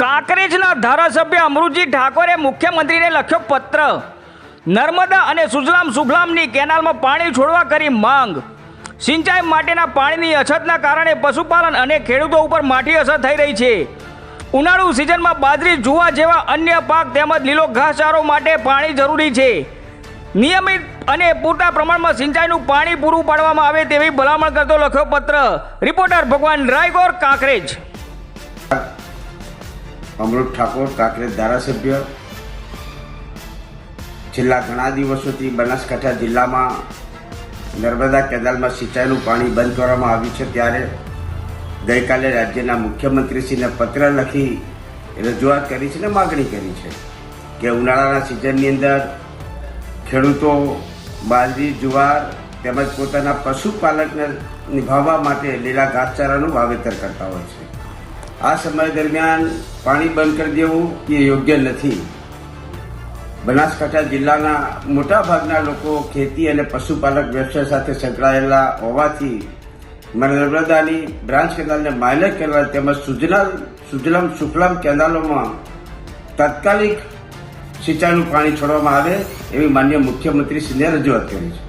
કાંકરેજના ધારાસભ્ય અમૃતજી ઠાકોરે મુખ્યમંત્રીને લખ્યો પત્ર। નર્મદા અને સુજલામ સુફલામની કેનાલમાં પાણી છોડવા કરી માંગ। સિંચાઈ માટેના પાણીની અછતના કારણે પશુપાલન અને ખેડૂતો ઉપર માઠી અસર થઈ રહી છે। ઉનાળુ સિઝનમાં બાજરી, જુવાર જેવા અન્ય પાક તેમજ લીલો ઘાસચારો માટે પાણી જરૂરી છે। નિયમિત અને પૂરતા પ્રમાણમાં સિંચાઈનું પાણી પૂરું પાડવામાં આવે તેવી ભલામણ કરતો લખ્યો પત્ર। રિપોર્ટર ભગવાન રાયગોર, કાંકરેજ। અમૃત ઠાકોર, કાંકરેજ ધારાસભ્ય। છેલ્લા ઘણા દિવસોથી બનાસકાંઠા જિલ્લામાં નર્મદા કેનાલમાં સિંચાઈનું પાણી બંધ કરવામાં આવ્યું છે, ત્યારે ગઈકાલે રાજ્યના મુખ્યમંત્રીશ્રીને પત્ર લખી રજૂઆત કરી છે અને માગણી કરી છે કે ઉનાળાના સિઝનની અંદર ખેડૂતો બાજરી, જુવાર તેમજ પોતાના પશુપાલકને નિભાવવા માટે લીલા ઘાસચારાનું વાવેતર કરતા હોય છે। આ સમય દરમિયાન પાણી બંધ કરી દેવું એ યોગ્ય નથી। બનાસકાંઠા જિલ્લાના મોટાભાગના લોકો ખેતી અને પશુપાલક વ્યવસાય સાથે સંકળાયેલા હોવાથી નર્મદાની બ્રાન્ચ કેનાલને માઇનર કેનાલ તેમજ સુજલામ સુફલામ કેનાલોમાં તાત્કાલિક સિંચાઈનું પાણી છોડવામાં આવે એવી માન્ય મુખ્યમંત્રીશ્રીને રજૂઆત કરી છે।